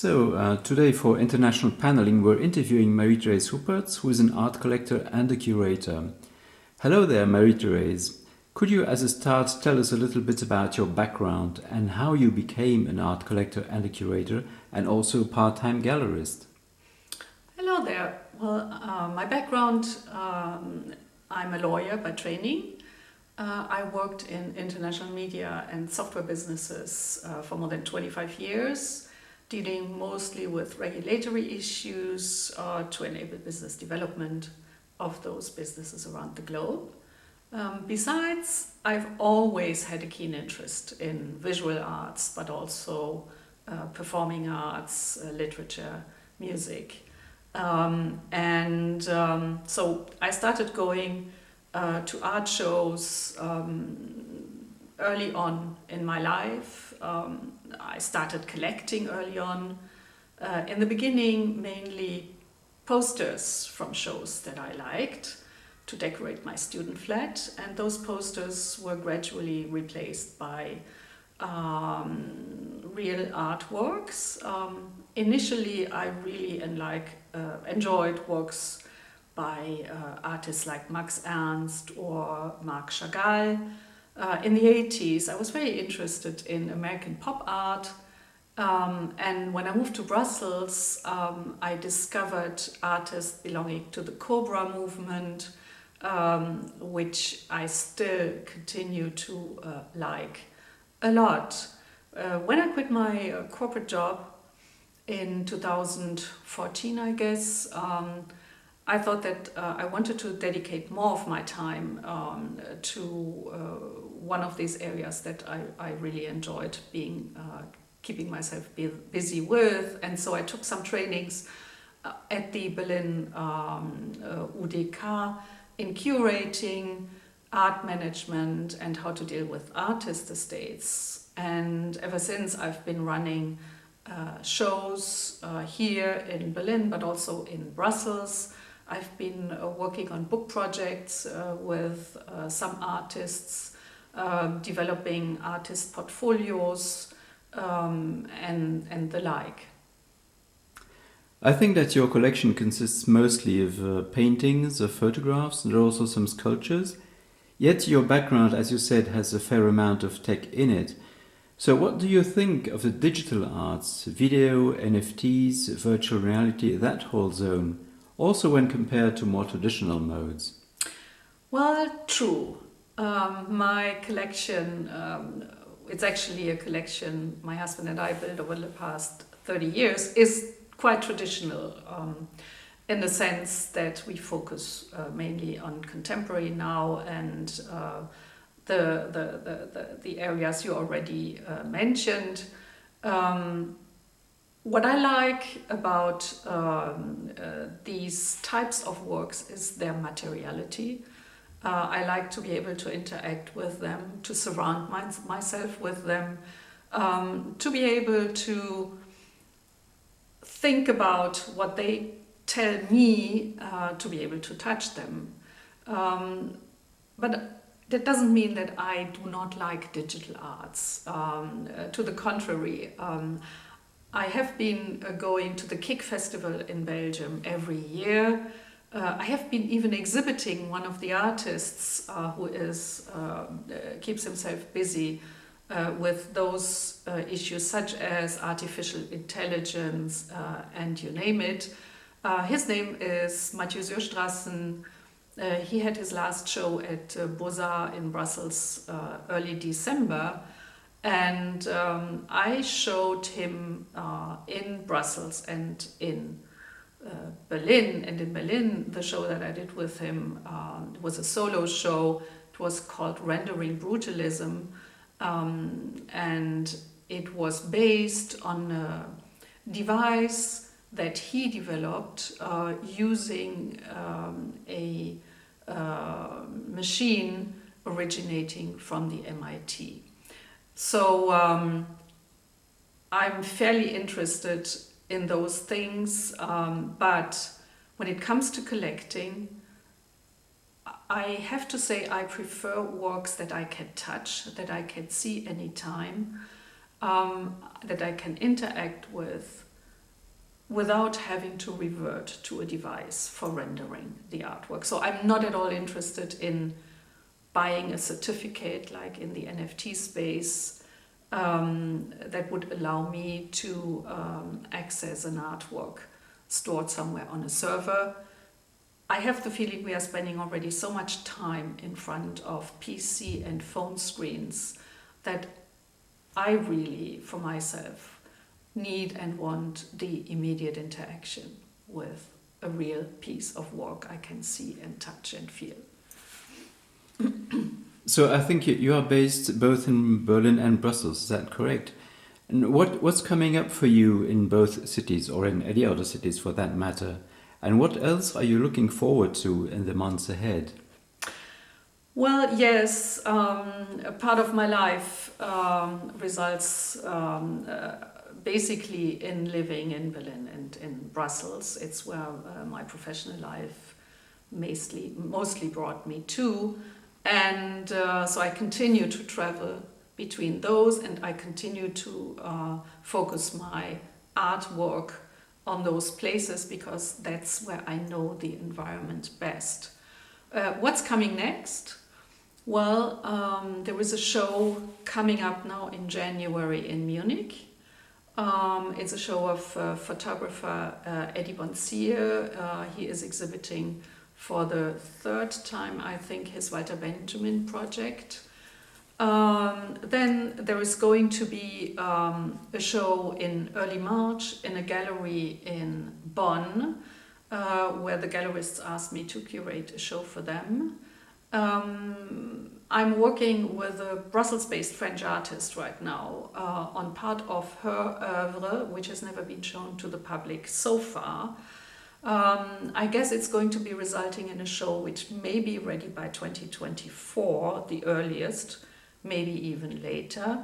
Today for international paneling, we're interviewing Marie-Therese Huppertz, who is an art collector and a curator. Hello there, Marie-Therese. Could you, as a start, tell us a little bit about your background and how you became an art collector and a curator, and also a part-time gallerist? Hello there. Well, my background, I'm a lawyer by training. I worked in international media and software businesses for more than 25 years, dealing mostly with regulatory issues to enable business development of those businesses around the globe. Besides, I've always had a keen interest in visual arts, but also performing arts, literature, music. So I started going to art shows early on in my life. I started collecting early on. In the beginning, mainly posters from shows that I liked to decorate my student flat, and those posters were gradually replaced by real artworks. Initially, I really enjoyed works by artists like Max Ernst or Marc Chagall. In the 80s, I was very interested in American pop art. And when I moved to Brussels, I discovered artists belonging to the Cobra movement, which I still continue to like a lot. When I quit my corporate job in 2014, I guess, I thought that I wanted to dedicate more of my time to one of these areas that I really enjoyed keeping myself busy with. And so I took some trainings at the Berlin UDK in curating, art management, and how to deal with artist estates. And ever since, I've been running shows here in Berlin, but also in Brussels. I've been working on book projects with some artists, developing artist portfolios, and the like. I think that your collection consists mostly of paintings, of photographs, and there are also some sculptures. Yet your background, as you said, has a fair amount of tech in it. So what do you think of the digital arts, video, NFTs, virtual reality, that whole zone, also when compared to more traditional modes? Well, true. My collection, it's actually a collection my husband and I built over the past 30 years, is quite traditional in the sense that we focus mainly on contemporary now and the areas you already mentioned. What I like about these types of works is their materiality. I like to be able to interact with them, to surround myself with them, to be able to think about what they tell me, to be able to touch them. But that doesn't mean that I do not like digital arts. To the contrary, I have been going to the KIK Festival in Belgium every year. I have been even exhibiting one of the artists who keeps himself busy with those issues such as artificial intelligence and you name it. His name is Mathieu Surstrassen. He had his last show at Beaux-Arts in Brussels early December, and I showed him in Brussels and in Berlin. And in Berlin, the show that I did with him was a solo show. It was called Rendering Brutalism, and it was based on a device that he developed using a machine originating from the MIT. So I'm fairly interested in those things, but when it comes to collecting, I have to say I prefer works that I can touch, that I can see anytime, that I can interact with, without having to revert to a device for rendering the artwork. So I'm not at all interested in buying a certificate like in the NFT space that would allow me to access an artwork stored somewhere on a server. I have the feeling we are spending already so much time in front of PC and phone screens that I really, for myself, need and want the immediate interaction with a real piece of work I can see and touch and feel. So I think you are based both in Berlin and Brussels, is that correct? And what's coming up for you in both cities, or in any other cities for that matter? And what else are you looking forward to in the months ahead? Well, yes, a part of my life results basically in living in Berlin and in Brussels. It's where my professional life mostly brought me to. And so I continue to travel between those, and I continue to focus my artwork on those places because that's where I know the environment best. What's coming next? Well, there is a show coming up now in January in Munich. It's a show of photographer Eddie Bonsier. He is exhibiting for the third time, I think, his Walter Benjamin project. Then there is going to be a show in early March in a gallery in Bonn, where the gallerists asked me to curate a show for them. I'm working with a Brussels-based French artist right now on part of her oeuvre, which has never been shown to the public so far. I guess it's going to be resulting in a show which may be ready by 2024, the earliest, maybe even later.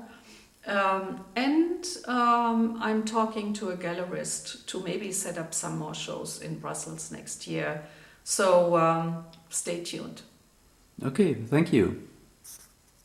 And I'm talking to a gallerist to maybe set up some more shows in Brussels next year. So stay tuned. Okay, thank you.